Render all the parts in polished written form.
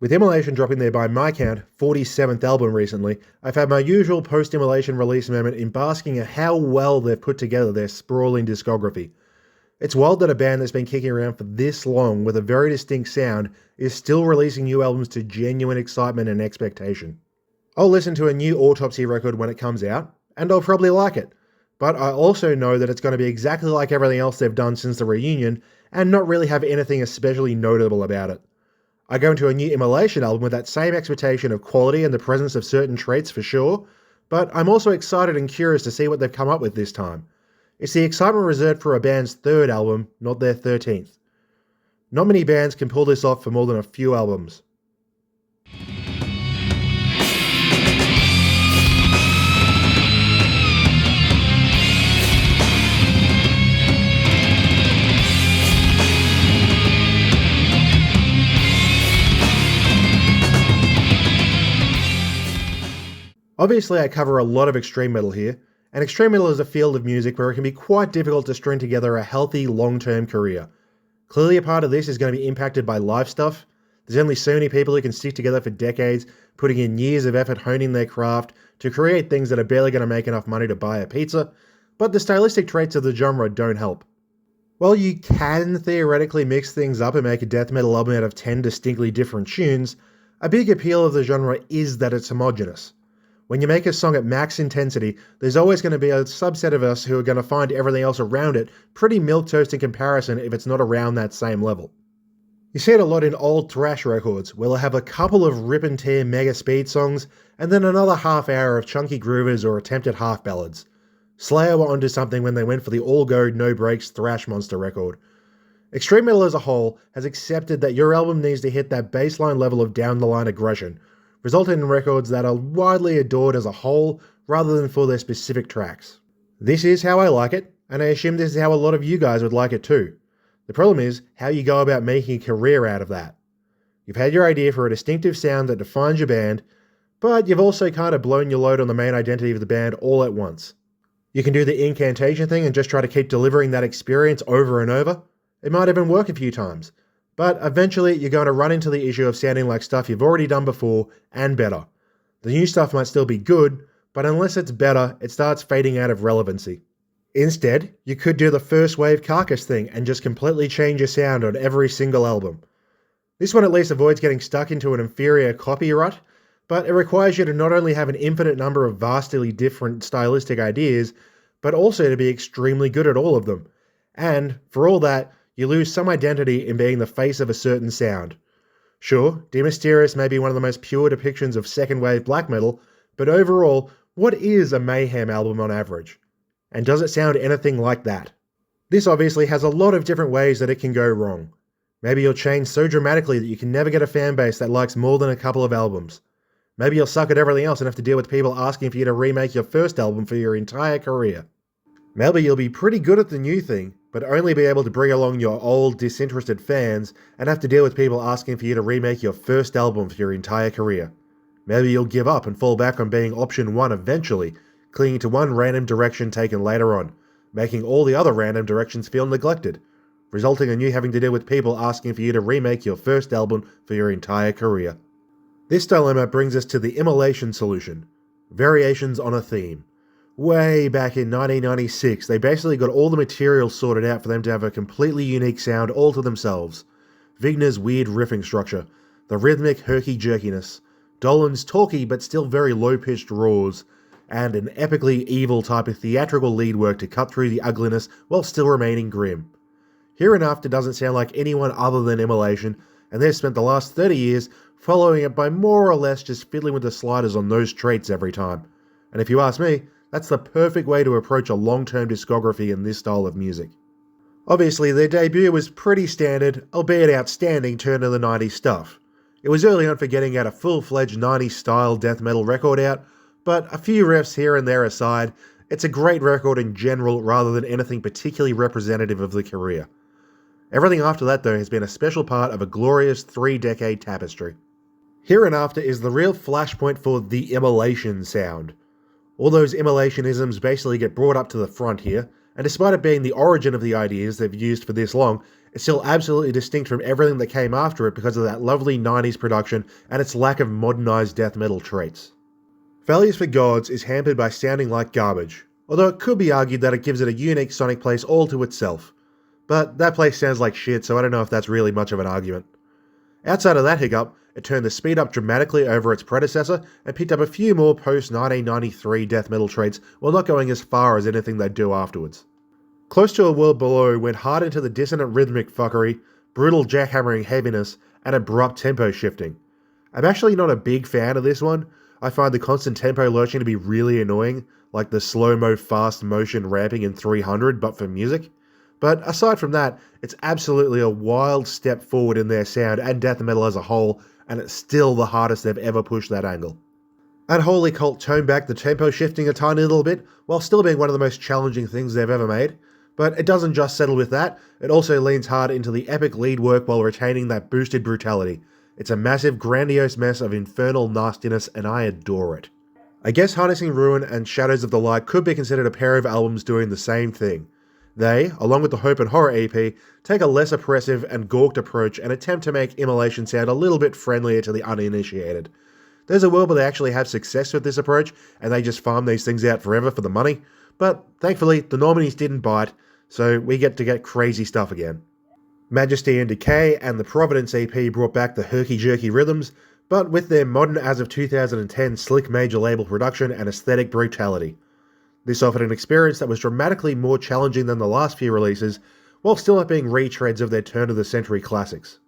With Immolation dropping their, by my count, 47th album recently, I've had my usual post-Immolation release moment in basking at how well they've put together their sprawling discography. It's wild that a band that's been kicking around for this long with a very distinct sound is still releasing new albums to genuine excitement and expectation. I'll listen to a new Autopsy record when it comes out, and I'll probably like it. But I also know that it's going to be exactly like everything else they've done since the reunion, and not really have anything especially notable about it. I go into a new Immolation album with that same expectation of quality and the presence of certain traits for sure, but I'm also excited and curious to see what they've come up with this time. It's the excitement reserved for a band's third album, not their 13th. Not many bands can pull this off for more than a few albums. Obviously, I cover a lot of extreme metal here, and extreme metal is a field of music where it can be quite difficult to string together a healthy, long-term career. Clearly a part of this is going to be impacted by life stuff. There's only so many people who can stick together for decades, putting in years of effort honing their craft to create things that are barely going to make enough money to buy a pizza, but the stylistic traits of the genre don't help. While you can theoretically mix things up and make a death metal album out of 10 distinctly different tunes, a big appeal of the genre is that it's homogenous. When you make a song at max intensity, there's always going to be a subset of us who are going to find everything else around it pretty milquetoast in comparison if it's not around that same level. You see it a lot in old thrash records, where they'll have a couple of rip and tear mega speed songs, and then another half hour of chunky groovers or attempted half ballads. Slayer were onto something when they went for the all-go, no-breaks thrash monster record. Extreme metal as a whole has accepted that your album needs to hit that baseline level of down-the-line aggression, resulting in records that are widely adored as a whole rather than for their specific tracks. This is how I like it, and I assume this is how a lot of you guys would like it too. The problem is how you go about making a career out of that. You've had your idea for a distinctive sound that defines your band, but you've also kind of blown your load on the main identity of the band all at once. You can do the incantation thing and just try to keep delivering that experience over and over. It might even work a few times. But eventually, you're going to run into the issue of sounding like stuff you've already done before, and better. The new stuff might still be good, but unless it's better, it starts fading out of relevancy. Instead, you could do the first wave Carcass thing and just completely change your sound on every single album. This one at least avoids getting stuck into an inferior copy rut, but it requires you to not only have an infinite number of vastly different stylistic ideas, but also to be extremely good at all of them. And, for all that, you lose some identity in being the face of a certain sound. Sure, De Mysterious may be one of the most pure depictions of second wave black metal, but overall, what is a Mayhem album on average? And does it sound anything like that? This obviously has a lot of different ways that it can go wrong. Maybe you'll change so dramatically that you can never get a fan base that likes more than a couple of albums. Maybe you'll suck at everything else and have to deal with people asking for you to remake your first album for your entire career. Maybe you'll be pretty good at the new thing, but only be able to bring along your old, disinterested fans and have to deal with people asking for you to remake your first album for your entire career. Maybe you'll give up and fall back on being option one eventually, clinging to one random direction taken later on, making all the other random directions feel neglected, resulting in you having to deal with people asking for you to remake your first album for your entire career. This dilemma brings us to the Immolation solution: variations on a theme. Way back in 1996, they basically got all the material sorted out for them to have a completely unique sound all to themselves. Vigner's weird riffing structure, the rhythmic herky-jerkiness, Dolan's talky but still very low-pitched roars, and an epically evil type of theatrical lead work to cut through the ugliness while still remaining grim. Hereinafter doesn't sound like anyone other than Immolation, and they've spent the last 30 years following it by more or less just fiddling with the sliders on those traits every time. And if you ask me, that's the perfect way to approach a long-term discography in this style of music. Obviously, their debut was pretty standard, albeit outstanding turn of the 90s stuff. It was early on for getting out a full-fledged 90s style death metal record out, but a few riffs here and there aside, it's a great record in general rather than anything particularly representative of the career. Everything after that though has been a special part of a glorious 3-decade tapestry. Hereinafter is the real flashpoint for the Immolation sound. All those immolationisms basically get brought up to the front here, and despite it being the origin of the ideas they've used for this long, it's still absolutely distinct from everything that came after it because of that lovely 90s production and its lack of modernised death metal traits. Values for Gods is hampered by sounding like garbage, although it could be argued that it gives it a unique sonic place all to itself. But that place sounds like shit, so I don't know if that's really much of an argument. Outside of that hiccup, it turned the speed up dramatically over its predecessor and picked up a few more post-1993 death metal traits while not going as far as anything they'd do afterwards. Close to a World Below went hard into the dissonant rhythmic fuckery, brutal jackhammering heaviness, and abrupt tempo shifting. I'm actually not a big fan of this one. I find the constant tempo lurching to be really annoying, like the slow-mo fast motion ramping in 300 but for music. But aside from that, it's absolutely a wild step forward in their sound and death metal as a whole, and it's still the hardest they've ever pushed that angle. Unholy Cult toned back the tempo shifting a tiny little bit, while still being one of the most challenging things they've ever made. But it doesn't just settle with that, it also leans hard into the epic lead work while retaining that boosted brutality. It's a massive, grandiose mess of infernal nastiness, and I adore it. I guess Harnessing Ruin and Shadows of the Light could be considered a pair of albums doing the same thing. They, along with the Hope and Horror EP, take a less oppressive and gawked approach and attempt to make Immolation sound a little bit friendlier to the uninitiated. There's a world where they actually have success with this approach, and they just farm these things out forever for the money, but thankfully the nominees didn't bite, so we get to get crazy stuff again. Majesty and Decay and the Providence EP brought back the herky-jerky rhythms, but with their modern as of 2010 slick major label production and aesthetic brutality. This offered an experience that was dramatically more challenging than the last few releases, while still not being retreads of their turn-of-the-century classics.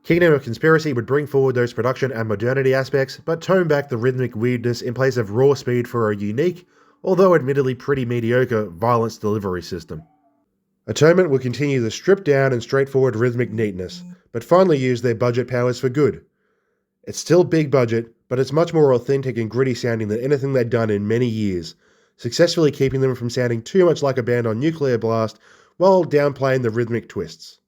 Kingdom of Conspiracy would bring forward those production and modernity aspects, but tone back the rhythmic weirdness in place of raw speed for a unique, although admittedly pretty mediocre, violence delivery system. Atonement will continue the stripped-down and straightforward rhythmic neatness, but finally use their budget powers for good. It's still big budget, but it's much more authentic and gritty sounding than anything they'd done in many years, successfully keeping them from sounding too much like a band on Nuclear Blast while downplaying the rhythmic twists.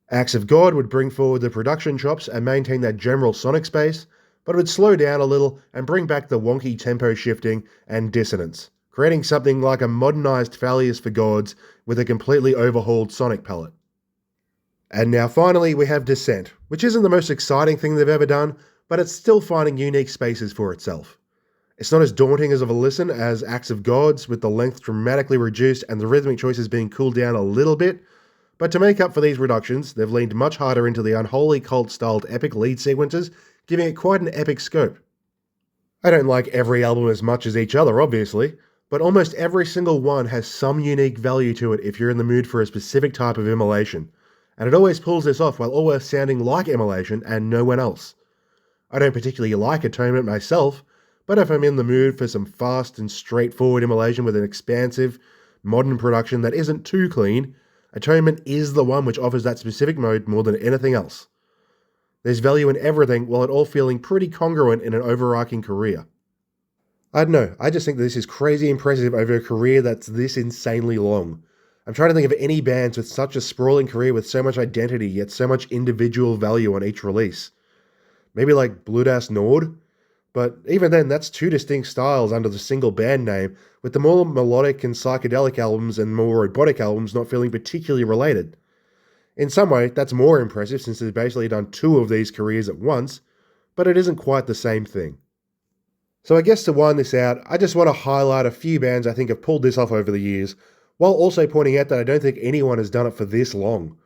Acts of God would bring forward the production chops and maintain that general sonic space, but it would slow down a little and bring back the wonky tempo shifting and dissonance, creating something like a modernised Values for Gods with a completely overhauled sonic palette. And now finally we have Descent, which isn't the most exciting thing they've ever done, but it's still finding unique spaces for itself. It's not as daunting as of a listen as Acts of Gods, with the length dramatically reduced and the rhythmic choices being cooled down a little bit, but to make up for these reductions, they've leaned much harder into the Unholy Cult-styled epic lead sequences, giving it quite an epic scope. I don't like every album as much as each other, obviously, but almost every single one has some unique value to it if you're in the mood for a specific type of Immolation, and it always pulls this off while always sounding like Immolation and no one else. I don't particularly like Atonement myself, but if I'm in the mood for some fast and straightforward Immolation with an expansive, modern production that isn't too clean, Atonement is the one which offers that specific mode more than anything else. There's value in everything while it all feeling pretty congruent in an overarching career. I don't know, I just think this is crazy impressive over a career that's this insanely long. I'm trying to think of any bands with such a sprawling career with so much identity yet so much individual value on each release. Maybe like Bluedas Nord? But even then, that's two distinct styles under the single band name, with the more melodic and psychedelic albums and more robotic albums not feeling particularly related. In some way, that's more impressive since they've basically done two of these careers at once, but it isn't quite the same thing. So I guess to wind this out, I just want to highlight a few bands I think have pulled this off over the years, while also pointing out that I don't think anyone has done it for this long.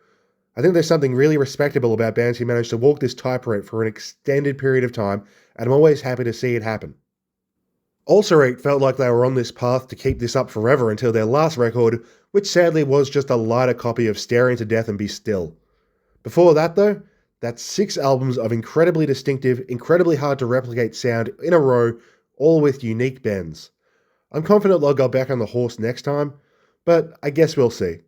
I think there's something really respectable about bands who manage to walk this tightrope for an extended period of time, and I'm always happy to see it happen. Ulcerate felt like they were on this path to keep this up forever until their last record, which sadly was just a lighter copy of Stare Into Death and Be Still. Before that though, that's 6 albums of incredibly distinctive, incredibly hard to replicate sound in a row, all with unique bends. I'm confident they'll go back on the horse next time, but I guess we'll see.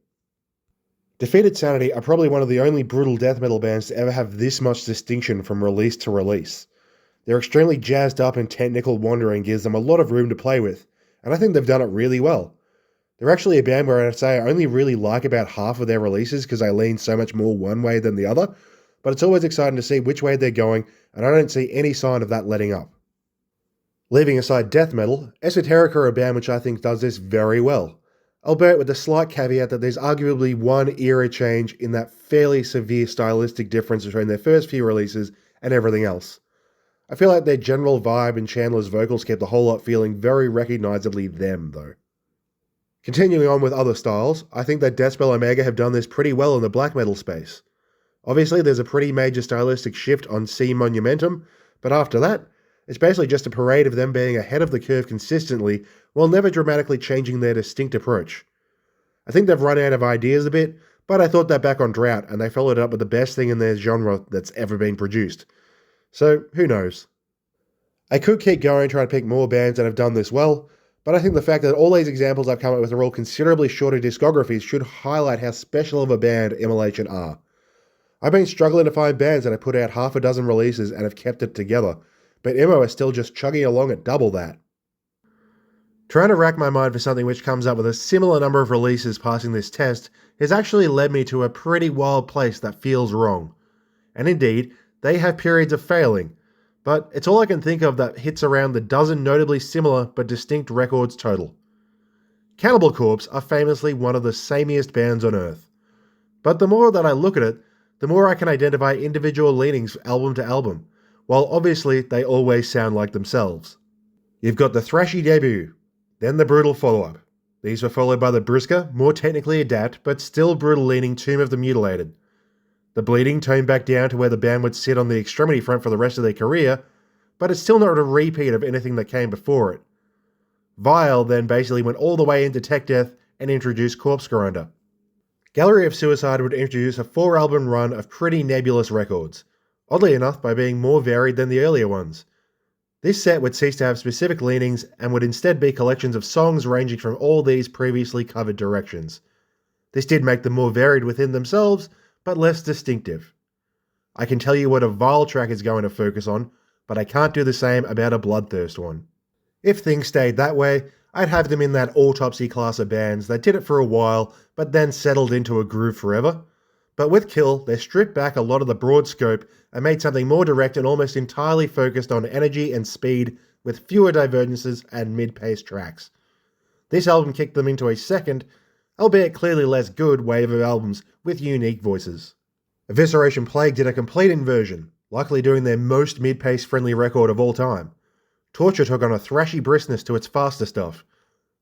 Defeated Sanity are probably one of the only brutal death metal bands to ever have this much distinction from release to release. Their extremely jazzed up and technical wandering gives them a lot of room to play with, and I think they've done it really well. They're actually a band where I'd say I only really like about half of their releases because I lean so much more one way than the other, but it's always exciting to see which way they're going, and I don't see any sign of that letting up. Leaving aside death metal, Esoterica are a band which I think does this very well. albeit with the slight caveat that there's arguably one era change in that fairly severe stylistic difference between their first few releases and everything else. I feel like their general vibe and Chandler's vocals kept the whole lot feeling very recognisably them, though. Continuing on with other styles, I think that Deathspell Omega have done this pretty well in the black metal space. Obviously, there's a pretty major stylistic shift on C Monumentum, but after that, it's basically just a parade of them being ahead of the curve consistently while never dramatically changing their distinct approach. I think they've run out of ideas a bit, but I thought that back on Drought and they followed it up with the best thing in their genre that's ever been produced. So, who knows? I could keep going trying to pick more bands that have done this well, but I think the fact that all these examples I've come up with are all considerably shorter discographies should highlight how special of a band Immolation are. I've been struggling to find bands that have put out half a dozen releases and have kept it together, but Immo is still just chugging along at double that. Trying to rack my mind for something which comes up with a similar number of releases passing this test has actually led me to a pretty wild place that feels wrong. And indeed, they have periods of failing, but it's all I can think of that hits around the dozen notably similar but distinct records total. Cannibal Corpse are famously one of the samiest bands on earth, but the more that I look at it, the more I can identify individual leanings album to album, while obviously they always sound like themselves. You've got the thrashy debut, then the brutal follow-up. These were followed by the brisker, more technically adapt, but still brutal-leaning Tomb of the Mutilated. The bleeding toned back down to where the band would sit on the extremity front for the rest of their career, but it's still not a repeat of anything that came before it. Vile then basically went all the way into tech death and introduced Corpse Grinder. Gallery of Suicide would introduce a 4-album run of pretty nebulous records, oddly enough by being more varied than the earlier ones. This set would cease to have specific leanings and would instead be collections of songs ranging from all these previously covered directions. This did make them more varied within themselves, but less distinctive. I can tell you what a Vile track is going to focus on, but I can't do the same about a Bloodthirst one. If things stayed that way, I'd have them in that autopsy class of bands that did it for a while, but then settled into a groove forever. But with Kill, they stripped back a lot of the broad scope and made something more direct and almost entirely focused on energy and speed, with fewer divergences and mid-paced tracks. This album kicked them into a second, albeit clearly less good, wave of albums with unique voices. Evisceration Plague did a complete inversion, likely doing their most mid-pace friendly record of all time. Torture took on a thrashy briskness to its faster stuff.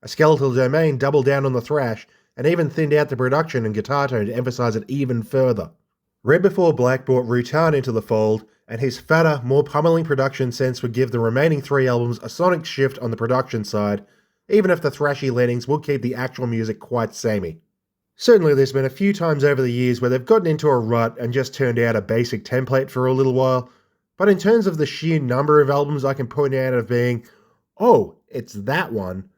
A Skeletal Domain doubled down on the thrash, and even thinned out the production and guitar tone to emphasise it even further. Red Before Black brought Rutan into the fold, and his fatter, more pummeling production sense would give the remaining 3 albums a sonic shift on the production side, even if the thrashy leanings would keep the actual music quite samey. Certainly there's been a few times over the years where they've gotten into a rut and just turned out a basic template for a little while, but in terms of the sheer number of albums I can point out of being, oh, it's that one,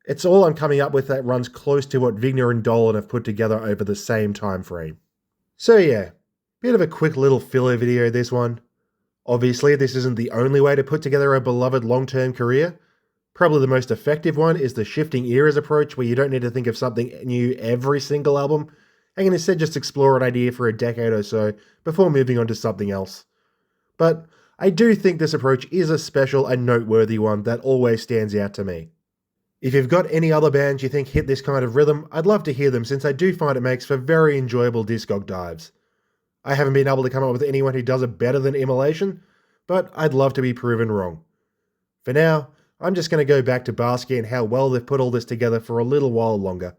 it's all I'm coming up with that runs close to what Vigner and Dolan have put together over the same time frame. So yeah, bit of a quick little filler video this one. Obviously this isn't the only way to put together a beloved long-term career. Probably the most effective one is the shifting eras approach, where you don't need to think of something new every single album, and can instead just explore an idea for a decade or so before moving on to something else. But I do think this approach is a special and noteworthy one that always stands out to me. If you've got any other bands you think hit this kind of rhythm, I'd love to hear them, since I do find it makes for very enjoyable Discog dives. I haven't been able to come up with anyone who does it better than Immolation, but I'd love to be proven wrong. For now, I'm just going to go back to basking in how well they've put all this together for a little while longer.